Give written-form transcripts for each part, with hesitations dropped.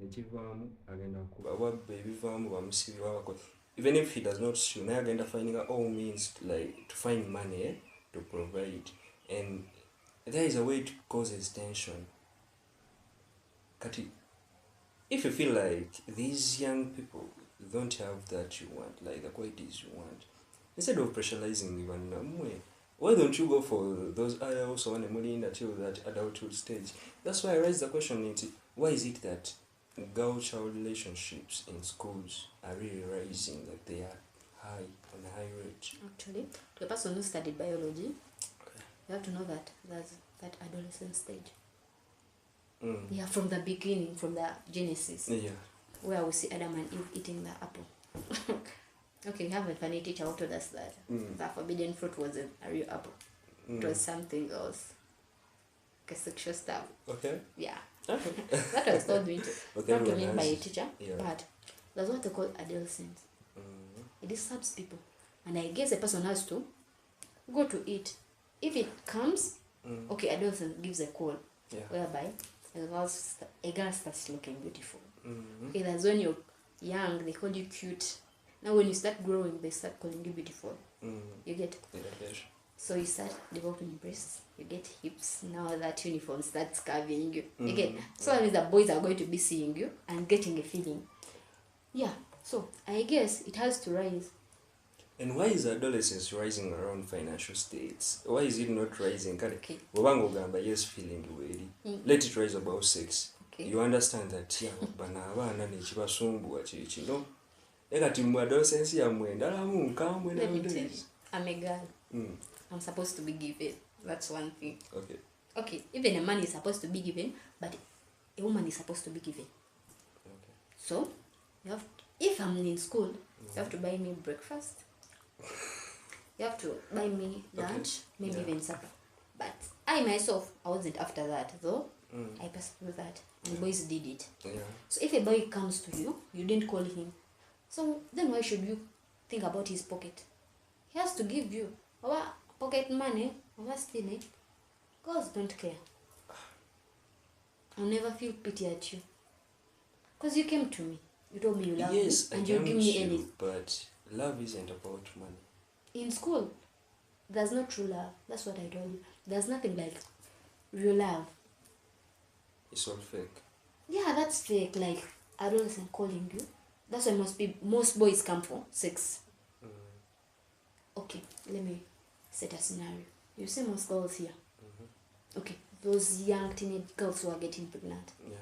ekivaamu agenda kuba wabba ebivaamu bamusibye wabako. Even if he does not sue, naye agenda finding all means to find money to provide, and there is a way it causes tension. Kati, if you feel like these young people don't have that you want, like the qualities you want, instead of pressurizing even why don't you go for those also on until that adulthood stage? That's why I raised the question, why is it that girl-child relationships in schools are really rising, like they are high, on a high rate? Actually, to a person who studied biology, you have to know that there's that adolescent stage. Yeah, from the beginning, from the Genesis, where we see Adam and Eve eating the apple. Okay, we have a funny teacher who told us that the forbidden fruit wasn't a real apple. It was something else. Okay, sexual stuff. Okay. Yeah. That was told me not to me by a teacher, but that's what they call adolescence. It disturbs people. And I guess a person has to go to it. If it comes, okay, adolescence gives a call, whereby a girl starts looking beautiful. Okay, that's when you're young, they call you cute. Now when you start growing, they start calling you beautiful. You get? So you start developing breasts, you get hips. Now that uniform starts curving you. You get? So that means the boys are going to be seeing you and getting a feeling. Yeah. So I guess it has to rise. And why is adolescence rising around financial states? Why is it not rising? Okay. Yes, feeling really. Let it rise about sex. Okay. You understand that let me tell you, I'm a girl. I'm supposed to be given. That's one thing. Okay. Okay, even a man is supposed to be given, but a woman is supposed to be given. Okay. So, if I'm in school, you have to buy me breakfast. You have to buy me lunch, maybe even supper. But I myself, I wasn't after that, though. I passed through that, and boys did it. So if a boy comes to you, you didn't call him. So then why should you think about his pocket? He has to give you our pocket money, our stealing. Girls don't care. I'll never feel pity at you. Because you came to me. You told me you love me and you give me anything. But love isn't about money. In school, there's no true love. That's what I told you. There's nothing like real love. It's all fake. Yeah, that's fake. Like adolescent calling you. That's why most boys come for sex. Okay, let me set a scenario. You see most girls here. Okay, those young teenage girls who are getting pregnant. Yeah.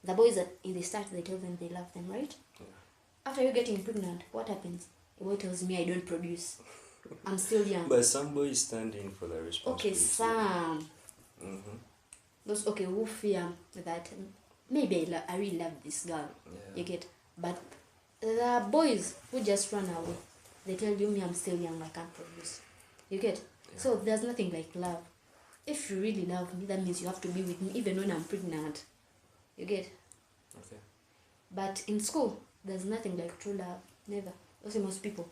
The boys that in the start they tell them they love them, right? Yeah. After you getting pregnant, what happens? The boy tells me I don't produce. I'm still young. But some boys stand in for the responsibility. Okay, some. Those who fear that maybe I really love this girl. You get? But the boys who just run away, they tell you me I'm still young, I can't produce. You get? So there's nothing like love. If you really love me, that means you have to be with me even when I'm pregnant. You get? Okay. But in school, there's nothing like true love. Never. Also most people.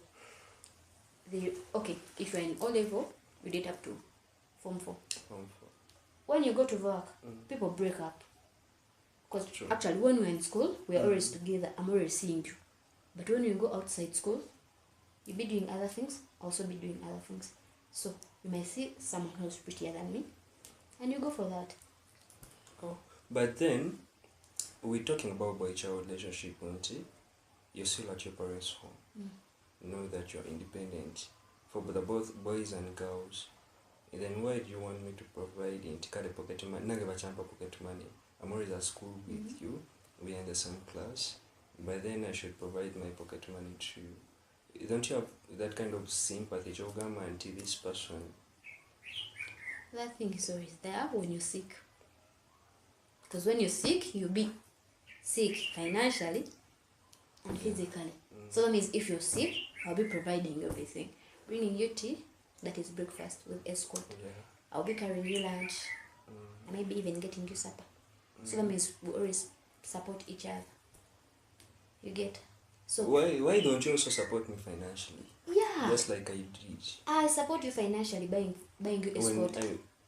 If you're in O-level, you date up to Form 4. When you go to work, people break up. Because actually when we're in school, we're always together. I'm always seeing you. But when you go outside school, you'll be doing other things, also be doing other things. So you may see someone who's prettier than me, and you go for that. Oh, but then we're talking about boy-child relationship, aren't you? You're still at your parents' home. You know that you're independent for both boys and girls. And then why do you want me to provide pocket money? I'm always at school with you. We're in the same class. But then I should provide my pocket money to you. Don't you have that kind of sympathy, Jogama, until this person? That thing is always there when you're sick. Because when you're sick, you'll be sick financially and physically. So that means if you're sick, I'll be providing everything. Bringing you tea, that is breakfast with escort. I'll be carrying you lunch. I may be even getting you supper. So that means we always support each other. You get? So why don't you also support me financially? Yeah. Just like I did. I support you financially buying you escort.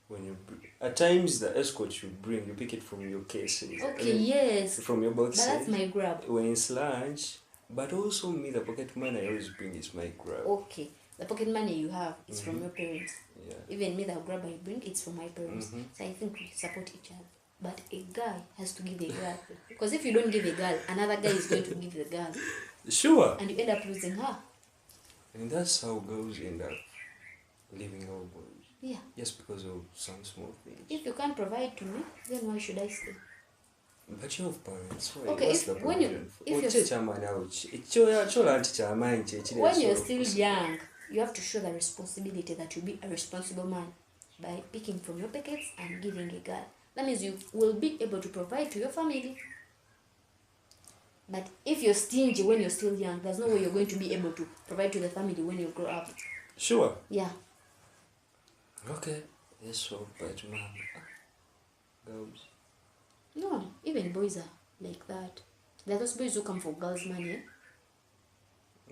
when you at times the escort you bring, you pick it from your cases. Okay, yes. From your boxes. But that's my grab. When it's lunch, but also me, the pocket money I always bring is my grab. Okay, the pocket money you have is from your parents. Yeah. Even me, the grab I bring, it's from my parents. So I think we support each other. But a guy has to give a girl. Because if you don't give a girl, another guy is going to give the girl. Sure. And you end up losing her. And that's how girls end up leaving our boys. Yeah. Just because of some small things. If you can't provide to me, then why should I stay? But you have parents. Why? Okay, what's if when you're still young, you have to show the responsibility that you be a responsible man by picking from your pockets and giving a girl. That means you will be able to provide to your family. But if you're stingy when you're still young, there's no way you're going to be able to provide to the family when you grow up. Sure. Yeah. Okay. Yes, so, but mom, girls. No, even boys are like that. There are those boys who come for girls' money.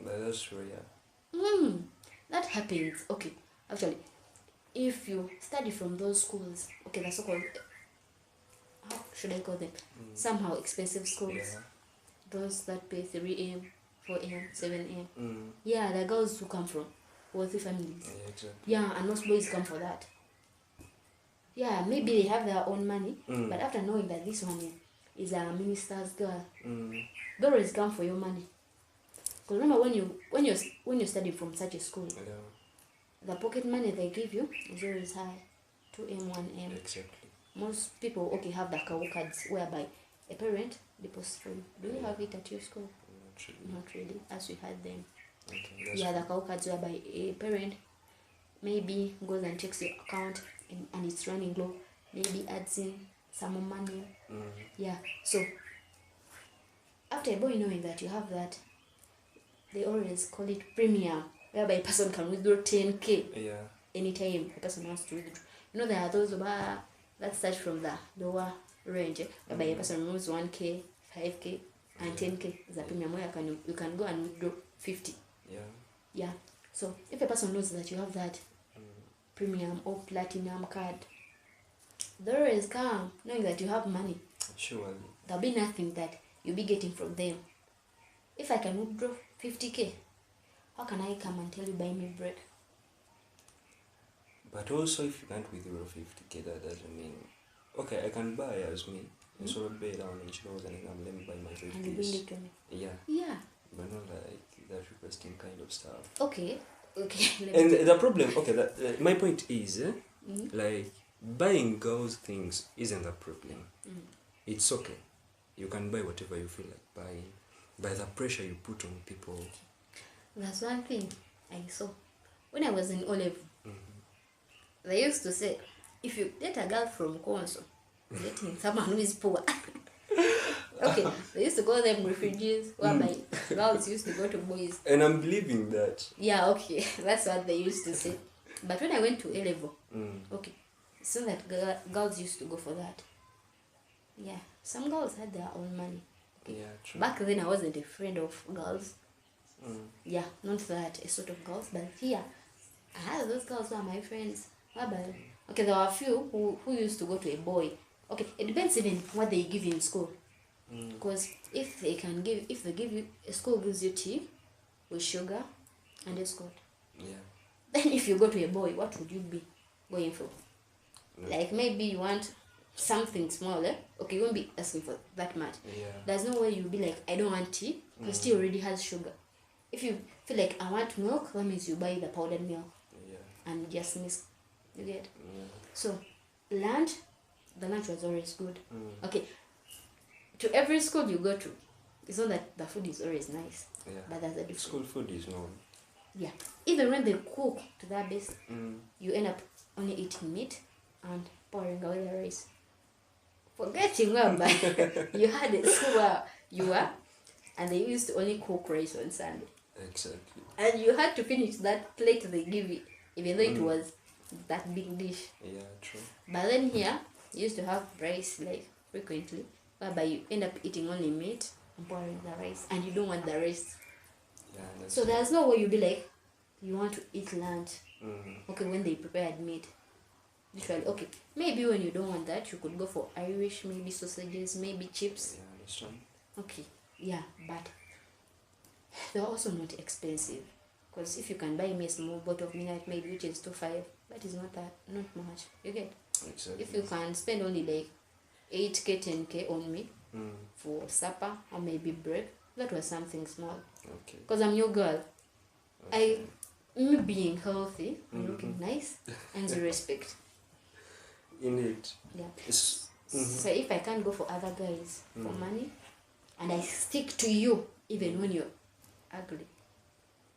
But that's true, yeah. That happens. Okay, actually, if you study from those schools, okay, the so-called, how should I call them? Somehow expensive schools. Yeah. Those that pay 3 a.m., 4 a.m., 7 a.m. Yeah, the girls who come from wealthy families. Yeah, exactly. Yeah, and most boys come for that. Yeah, maybe they have their own money, but after knowing that this one is a minister's girl, they always come for your money. Because remember, when you're studying from such a school, the pocket money they give you is always high, 2M, 1M. Exactly. Most people have the cow cards whereby a parent deposits for you. Do you have it at your school? Not really, as we had them. Okay, Yeah, the cow cards whereby a parent maybe goes and checks your account and it's running low, maybe adds in some more money. Yeah, so after a boy knowing that you have that, they always call it premium, whereby a person can withdraw 10K anytime a person wants to withdraw. You know, there are those that start from the lower range, whereby a person removes 1K, 5K, and 10K is a premium where you can go and withdraw 50. Yeah. So if a person knows that you have that premium or platinum card, they always come knowing that you have money. Surely. There'll be nothing that you'll be getting from them. If I can withdraw 50K, how can I come and tell you buy me bread? But also, if you can't withdraw 50K, that doesn't mean, okay, I can buy as me, and sort of pay down each nose and let me buy my bread. And you bring it to me. Yeah. But not like that requesting kind of stuff. Okay. And the problem, okay, my point is, like, buying girls' things isn't a problem. It's okay. You can buy whatever you feel like buying. By the pressure you put on people. That's one thing I saw. When I was in O-level, they used to say, if you date a girl from Konso, dating someone who is poor. Okay, they used to call them refugees, whereby girls used to go to boys. And I'm believing that. Yeah, okay, that's what they used to say. But when I went to A-level, okay, so that girls used to go for that. Yeah, some girls had their own money. Okay. Yeah, true. Back then I wasn't a friend of girls. Yeah, not that a sort of girls, but here I had those girls who are my friends. Okay, there were a few who used to go to a boy. Okay, it depends even what they give you in school. Because if they give you, a school gives you tea with sugar and escort. Yeah. Then if you go to a boy, what would you be going for? Like maybe you want something smaller. Okay, you won't be asking for that much. Yeah. There's no way you'll be like, I don't want tea, because tea already has sugar. If you feel like I want milk, that means you buy the powdered milk and just mix. You get? So lunch, the lunch was always good. Okay, to every school you go to, it's not that the food is always nice, but there's a difference. School food is known. Yeah, even when they cook to that base, you end up only eating meat and pouring away the rice. Forgetting whereby you had a school where you were, and they used to only cook rice on Sunday. Exactly. And you had to finish that plate they give you, even though it was that big dish. Yeah, true. But then here, you used to have rice like frequently, whereby you end up eating only meat and pouring the rice, and you don't want the rest. Yeah, so there's no way you'll be like, you want to eat lunch. Okay, when they prepared meat. Literally, okay. Maybe when you don't want that, you could go for Irish, maybe sausages, maybe chips. Yeah, I understand. Okay, yeah, but they're also not expensive. Because if you can buy me a small bottle of mineral maybe which is 2.5, that is not much. You get? Exactly. If you can spend only like 8k, 10k on me for supper or maybe break, that was something small. Okay. Because I'm your girl. Okay. Me being healthy and looking nice and the respect. In it. Yeah. So if I can't go for other guys for money, and I stick to you even when you're ugly.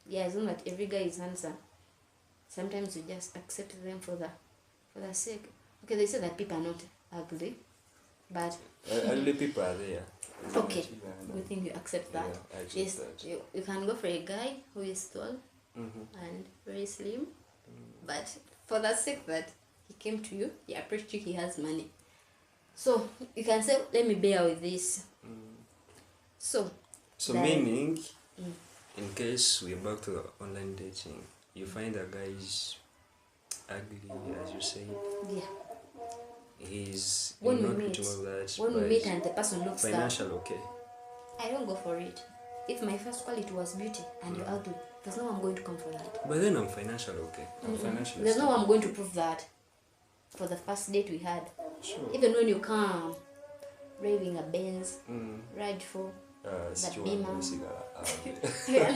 Yeah, it's not that every guy is handsome. Sometimes you just accept them for the sake. Okay, they say that people are not ugly, but ugly people are there. okay, we think you accept that. Yeah, I accept yes, that. you can go for a guy who is tall and very slim, but for the sake that he came to you, he approached you, he has money. So you can say, let me bear with this. So meaning, in case we're back to the online dating, you find a guy is ugly, as you say. Yeah. He's when not we meet, that, when we meet and the person looks financial okay. I don't go for it. If my first quality was beauty and you're ugly, there's no one I'm going to come for that. But then I'm financial okay. I'm financially There's no one I'm going to prove that for the first date we had. Sure. Even when you come raving a Benz, ride for that Beamer.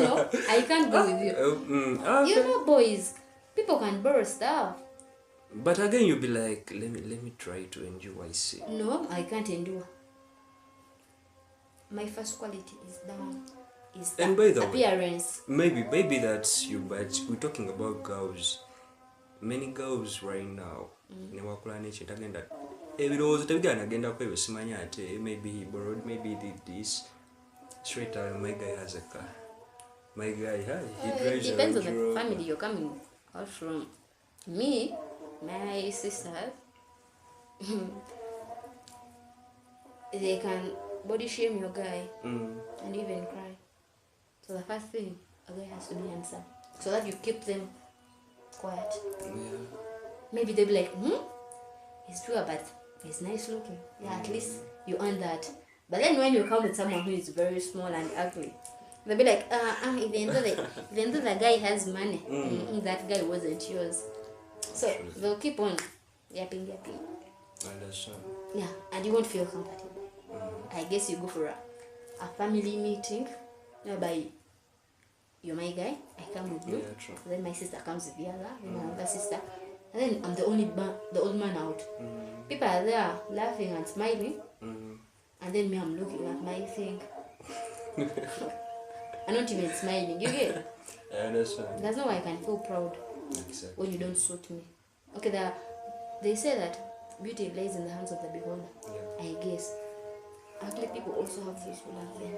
No, I can't go with you. Okay. You know, boys, people can borrow stuff. But again, you'll be like, let me try to endure what I see. No, I can't endure. My first quality is down. Is and by the appearance. Way, maybe that's you, but we're talking about girls. Many girls right now, newakula neche tagenda. Ebirowoozo tebigana agenda ko ebisimanya ate. Maybe he borrowed, maybe he did this. Straight out, my guy has a car. My guy, he drives it depends on the family you're coming out from. Me, my sisters, they can body shame your guy and even cry. So the first thing, a guy has to be handsome, so that you keep them quiet. Yeah. Maybe they'll be like, he's poor but he's nice looking. Yeah, at least you earn that. But then when you come with someone who is very small and ugly, they'll be like, even though the guy has money, that guy wasn't yours. So they'll keep on yapping. Understand. Yeah, and you won't feel comfortable. I guess you go for a family meeting, whereby you're my guy, I come with you. Yeah, true. Then my sister comes with the other, then my other sister, and then I'm the old man out. People are there laughing and smiling, and then me, I'm looking at my thing. I'm not even smiling. You get it? I understand. There's no way I can feel proud when you don't suit me. Okay, they say that beauty lays in the hands of the beholder. Yeah. I guess. Ugly people also have those who love them.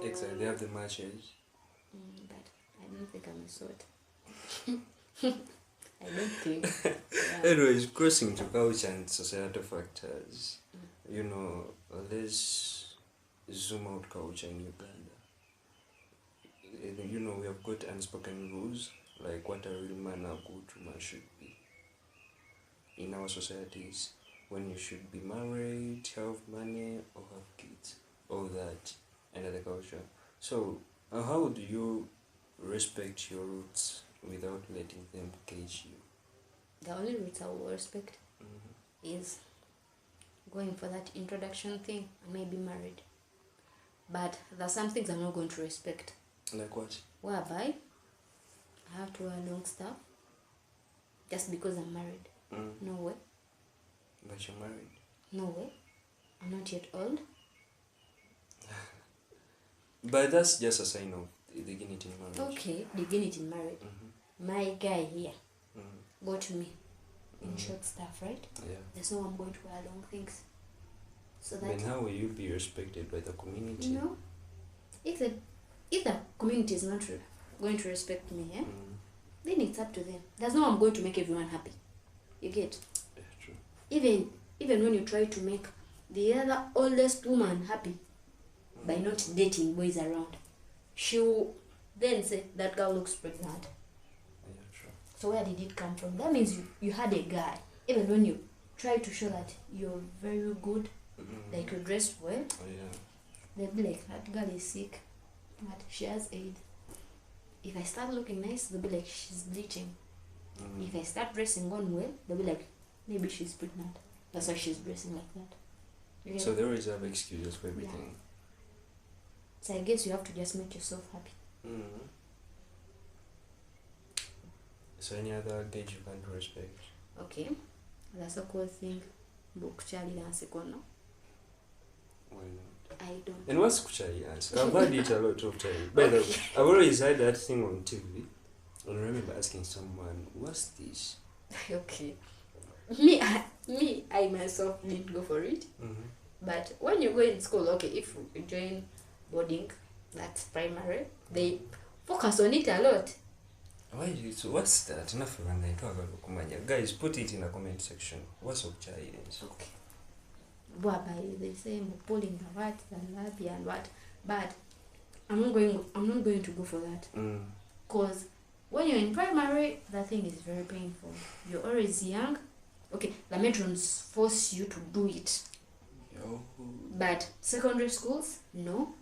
Exactly, they have the matches. But I don't think I'm a sort. I don't think. Yeah. Anyways, crossing to culture and societal factors, let's zoom out culture in Uganda. We have got unspoken rules, like what a real man or good woman should be. In our societies, when you should be married, have money, or have kids, all that, and other culture. So, how do you respect your roots without letting them cage you? The only roots I will respect is going for that introduction thing and maybe married. But there's some things I'm not going to respect. Like what? Whereby I have to wear long stuff just because I'm married. No way. But you're married? No way. I'm not yet old. But that's just a sign of dignity in marriage. Okay, dignity in marriage. My guy here got me in short stuff, right? Yeah. There's no one going to wear long things. So that. Then how will you be respected by the community? No. If the community is not going to respect me, then it's up to them. There's no one going to make everyone happy. You get? Yeah, true. Even when you try to make the other oldest woman happy by not dating boys around, she'll then say that girl looks pregnant. Yeah, true. So where did it come from? That means you had a guy. Even when you try to show that you're very good, like you dressed well, they'll be like, that girl is sick, but she has AIDS. If I start looking nice, they'll be like, she's bleaching. If I start dressing on well, they'll be like, maybe she's pregnant. That's why she's dressing like that. So they always have excuses for everything. Yeah. So I guess you have to just make yourself happy. So any other gauge you can't respect? Okay. That's a cool thing. But kuchali dance kono. Why not? I don't. And what's kuchali dance? I've heard it a lot of time. By the way, I've always heard that thing on TV. And I remember asking someone, what's this? Okay. I myself didn't go for it. But when you go in school, okay, if you join boarding, that's primary, they focus on it a lot. Why do you, so what's that? Enough of an idea. Guys, put it in the comment section. What's up challenge? Okay. Whereby they say pulling the what and what, but I'm not going to go for that. Because when you're in primary, that thing is very painful. You're always young. Okay, the matrons force you to do it. But secondary schools, no.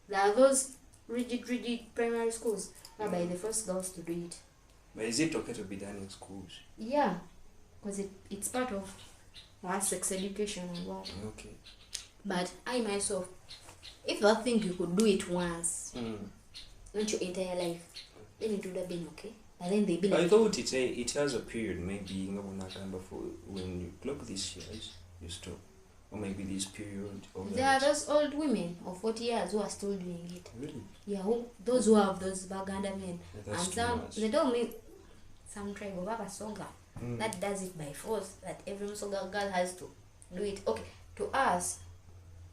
There are those rigid primary schools whereby the first girls to do it. But is it okay to be done in schools? Yeah, because it's part of our sex education and what. Okay. But I myself, if I think you could do it once, not your entire life, then it would have been okay. And then they be like, I thought it has a period, maybe when you clock these years, you stop. Or maybe this period. There are those old women of 40 years who are still doing it. Really? Yeah, those who have those Baganda men. Yeah, and some, they told me, some tribe of Abasoga that does it by force, that every Soga girl has to do it. Okay, to us,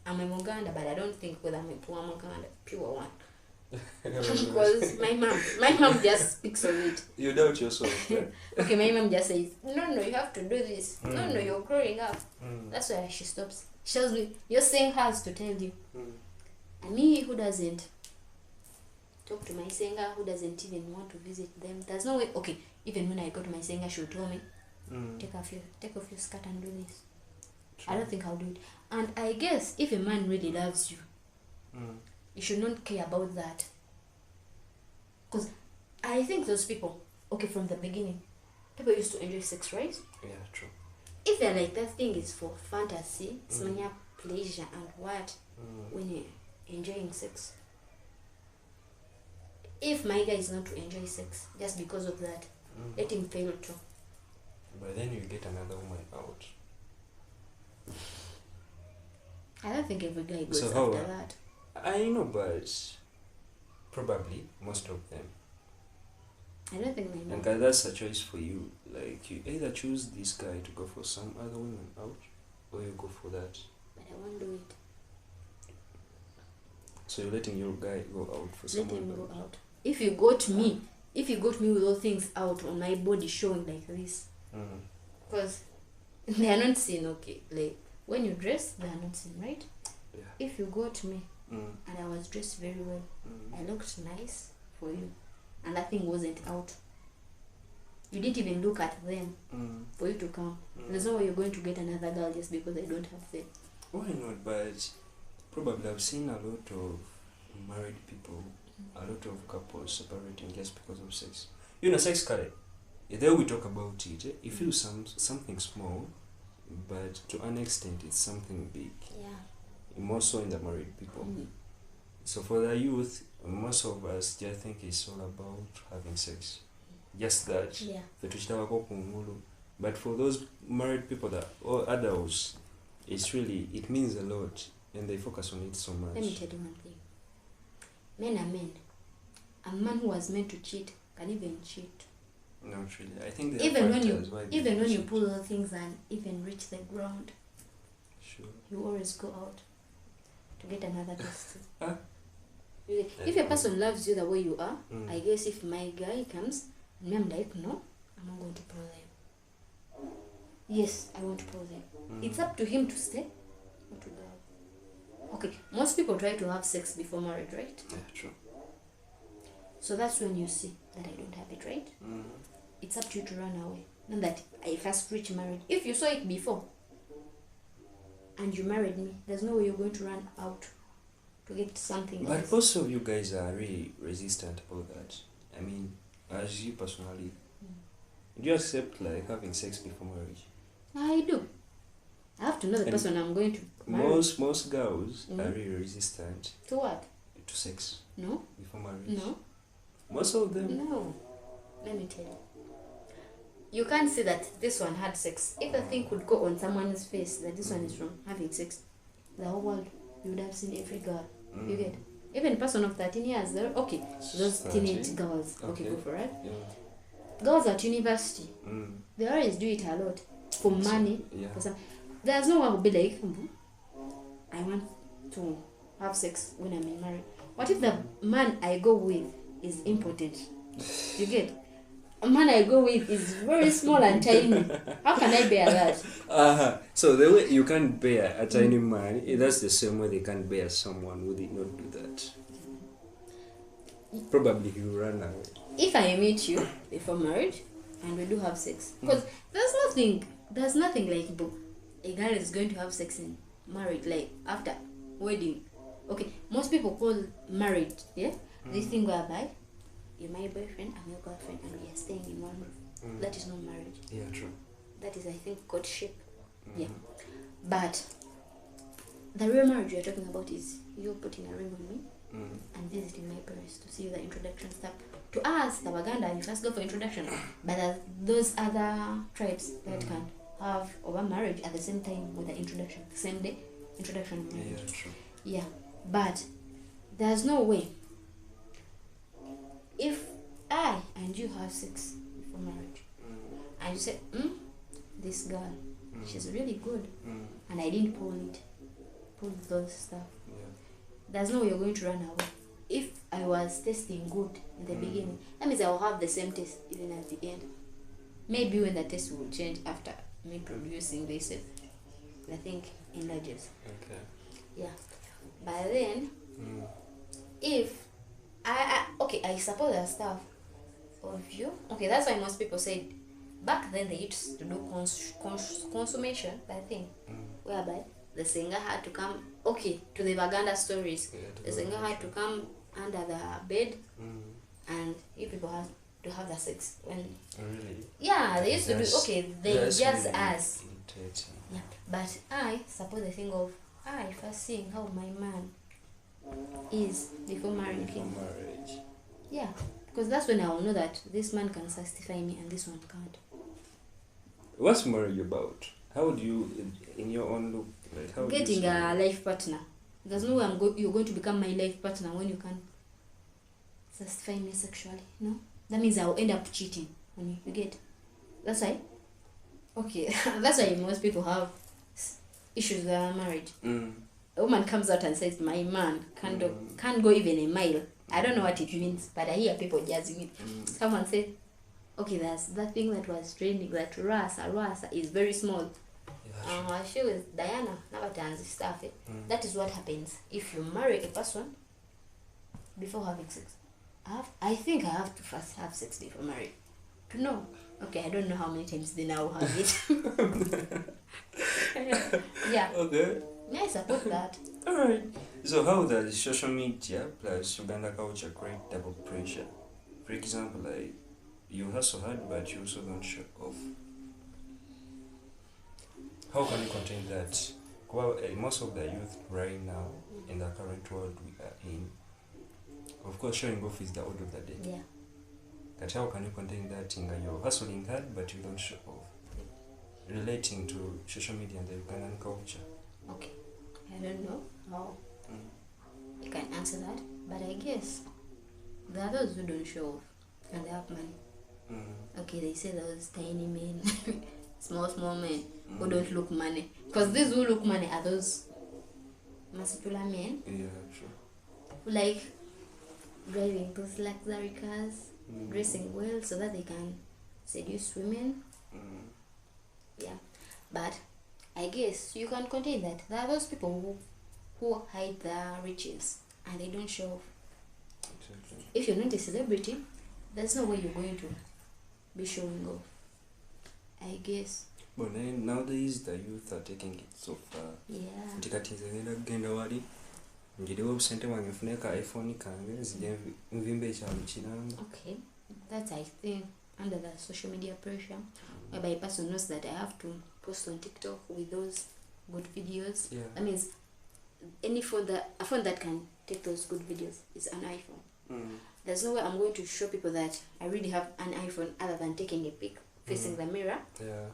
I'm a Muganda, but I don't think whether I'm a poor Muganda, pure one. Because my mom just speaks of it. You doubt yourself. Right? Okay, my mom just says, no, you have to do this. No, you're growing up. That's why she stops. She tells me, you're saying hers to tell you. And me, who doesn't talk to my singer, who doesn't even want to visit them, there's no way. Okay, even when I go to my singer, she'll tell me, take off your skirt and do this. True. I don't think I'll do it. And I guess if a man really loves you, you should not care about that. Because I think those people, okay, from the beginning, people used to enjoy sex, right? Yeah, true. If they're like, that thing is for fantasy, it's mania pleasure and what, when you're enjoying sex. If my guy is not to enjoy sex, just because of that, let him fail too. But then you get another woman out. I don't think every guy goes so after that. I know, but probably most of them. I don't think they know. And that's a choice for you. Like, you either choose this guy to go for some other women out, or you go for that. But I won't do it. So you're letting your guy go out for someone. Let him go out. If you got me with all things out on my body showing like this, because they are not seen, okay. Like when you dress, they are not seen, right? Yeah. If you got me and I was dressed very well, I looked nice for you, and that thing wasn't out. You didn't even look at them for you to come. There's no way you're going to get another girl just because I don't have them. Why not? But probably I've seen a lot of married people, a lot of couples separating just because of sex. You know, sex career. There we talk about it. You feel something small, but to an extent it's something big. Yeah. More so in the married people. So for the youth, most of us just think it's all about having sex. Just that. Yeah. But for those married people that or adults, it means a lot, and they focus on it so much. Let me tell you one thing. Men are men. A man who was meant to cheat can even cheat. Not really. I think even when you pull all things and even reach the ground, sure, you always go out to get another test. If a person loves you the way you are, I guess if my guy comes and I'm like, no, I'm not going to pull them. Yes, I want to pull them. It's up to him to stay or to go. Okay, most people try to have sex before marriage, right? Yeah, true. So that's when you see that I don't have it, right? it's up to you to run away. Not that I first reach marriage. If you saw it before and you married me, there's no way you're going to run out to get something but else. most of you guys are really resistant about that. I mean, as you personally, do you accept like having sex before marriage? I do. I have to know the And person I'm going to marry. Most girls are really resistant To what? to sex No. before marriage. No. Most of them. No. Let me tell you. You can't say that this one had sex. If the thing could go on someone's face that this one is from having sex, the whole world, you would have seen every girl. You get? Even a person of 13 years, they're okay. Those 13? teenage girls. Okay, go for it. Yeah. Girls at university, they always do it a lot for money. Yeah. For some, there's no one who will be like, I want to have sex when I'm in marriage. What if the man I go with is impotent? You get? A man I go with is very small and tiny. How can I bear that? So the way you can't bear a tiny man, that's the same way they can't bear someone who did not do that. Probably he will run away. If I meet you before marriage and we do have sex, because there's nothing like a girl is going to have sex in marriage, like after wedding. Okay, most people call marriage, this thing whereby you're my boyfriend, I'm your girlfriend, and we are staying in one roof. That is not marriage. Yeah, true. That is, I think, courtship. Yeah. But the real marriage you're talking about is you putting a ring on me and visiting my parents to see the introduction stuff. To us, the Waganda, you first go for introduction. But there's those other tribes that can have over marriage at the same time with the introduction, the same day, introduction of marriage. Yeah, true. Yeah. But there's no way. If I and you have sex before marriage, and you say, this girl, she's really good, and I didn't pull those stuff, there's no way you're going to run away. If I was tasting good in the beginning, that means I will have the same taste even at the end. Maybe when the taste will change after me producing this, I think enlarges. Okay. Yeah. By then, if I suppose the stuff of you. Okay, that's why most people said back then they used to do consummation, I think, whereby the singer had to come, to the Baganda stories, the singer had to come under the bed and you people had to have the sex. When Really? yeah, they used to do, they that's just really ask. irritating. Yeah, but I suppose the thing of I first seeing how my man is before marrying Before him. marriage. Yeah, because that's when I will know that this man can satisfy me and this one can't. What's marriage about? How do you, in your own look, like how Getting do you a life partner. There's no way you're going to become my life partner when you can satisfy me sexually. No, that means I'll end up cheating on you. You get? That's why. Okay, that's why most people have issues with marriage. A woman comes out and says, "My man can't go even a mile." I don't know what it means, but I hear people judging it. Someone said, "Okay, that's that thing that was trending. That rasa is very small." She was Diana, Navatan's stuff. That is what happens if you marry a person before having sex. I think I have to first have sex before marriage to know. Okay, I don't know how many times they now have it. Yeah. Okay. Yeah, I support that. Alright. So how does social media plus Uganda culture create double pressure? For example, like you hustle hard but you also don't show off. How can you contain that? Well, most of the youth right now in the current world we are in, of course, showing off is the order of the day. Yeah. But how can you contain that thing? You're hustling hard but you don't show off? Relating to social media and the Ugandan culture. Okay. I don't know how you can answer that, but I guess there are those who don't show off and they have money. Okay, they say those tiny men, small men who don't look money. Because these who look money are those muscular men. Yeah, sure. Who like driving those luxury cars, dressing well so that they can seduce women. Yeah, but I guess you can contain that. There are those people who hide their riches and they don't show off. Exactly. If you're not a celebrity, there's no way you're going to be showing off, I guess. But nowadays the youth are taking it so far. Yeah. Ntikati nze ngenda kugenda wali njirewo obusente bwange nfune ka iPhone kange nzije nvimbe ekyalo kiramba. Okay, that's I think under the social media pressure, whereby a person knows that I have to post on TikTok with those good videos. Yeah. That means a phone that can take those good videos is an iPhone. There's no way I'm going to show people that I really have an iPhone other than taking a pic, facing the mirror,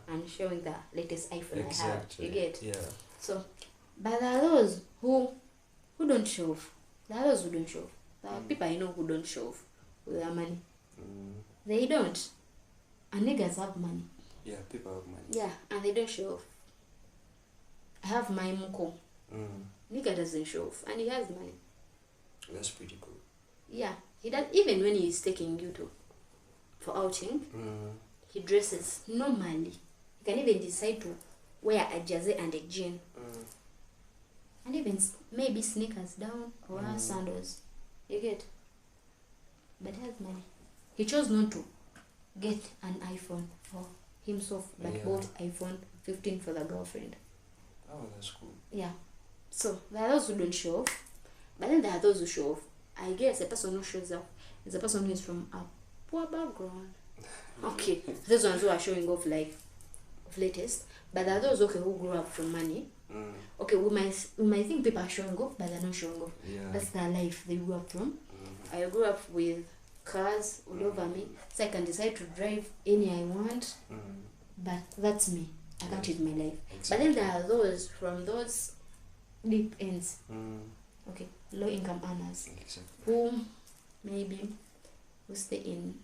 and showing the latest iPhone I have. You get? Yeah. So, but there are those who don't show off. There are those who don't show off. There are people I know who don't show off with their money. They don't. And niggas have money. Yeah, people have money. Yeah, and they don't show off. I have my muko. Nigga doesn't show off, and he has money. That's pretty cool. Yeah, he does. Even when he's taking you for outing, he dresses normally. He can even decide to wear a jersey and a jean, and even maybe sneakers down or sandals. You get? But he has money. He chose not to get an iPhone for himself, but bought iPhone 15 for the girlfriend. Oh, that's cool. Yeah. So there are those who don't show off, but then there are those who show off. I guess a person who shows off is a person who is from a poor background. Okay, those ones who are showing off like of latest, but there are those who grew up from money. Okay, we might think people are showing off, but they're not showing off. Yeah. That's the life they grew up from. I grew up with cars all over me, so I can decide to drive any I want. But that's me. I can't choose my life. Exactly. But then there are those from those deep ends. Okay, low income earners. Exactly. Who maybe who stay in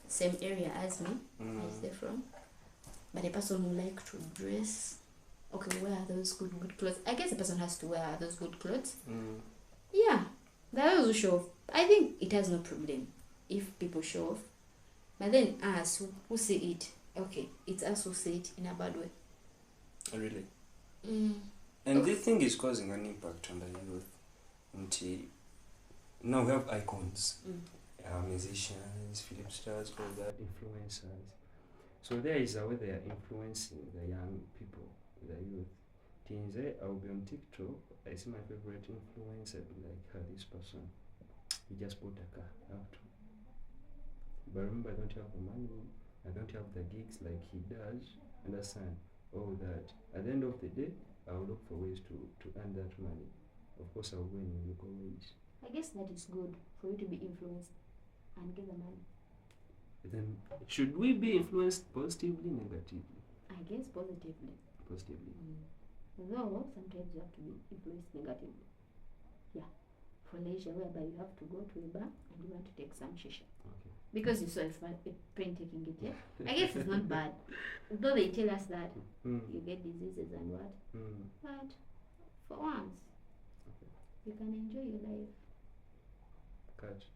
same area as me, I stay from. But a person who like to dress, okay, wear those good clothes. I guess a person has to wear those good clothes. Yeah, there are those who show off. I think it has no problem if people show off. But then us who see it, okay, it's us who see it in a bad way. Really? And this thing is causing an impact on the youth. Until now we have icons, musicians, film stars, all that, influencers. So there is a way they are influencing the young people, the youth. Teens, I'll be on TikTok, I see my favorite influencer, like this person. He just bought a car, I have to. But remember, I don't have the money, I don't have the gigs like he does, understand? All that. At the end of the day, I'll look for ways to earn that money. Of course, I'll go in local ways. I guess that is good for you to be influenced and get the money. Then, should we be influenced positively, negatively? I guess positively. Positively. Though sometimes you have to be influenced negatively. Yeah. For leisure, whereby you have to go to a bar and you want to take some shisha. Okay. Because you saw a pain taking it, yeah? I guess it's not bad. Though they tell us that you get diseases and what. But for once, you can enjoy your life. Catch.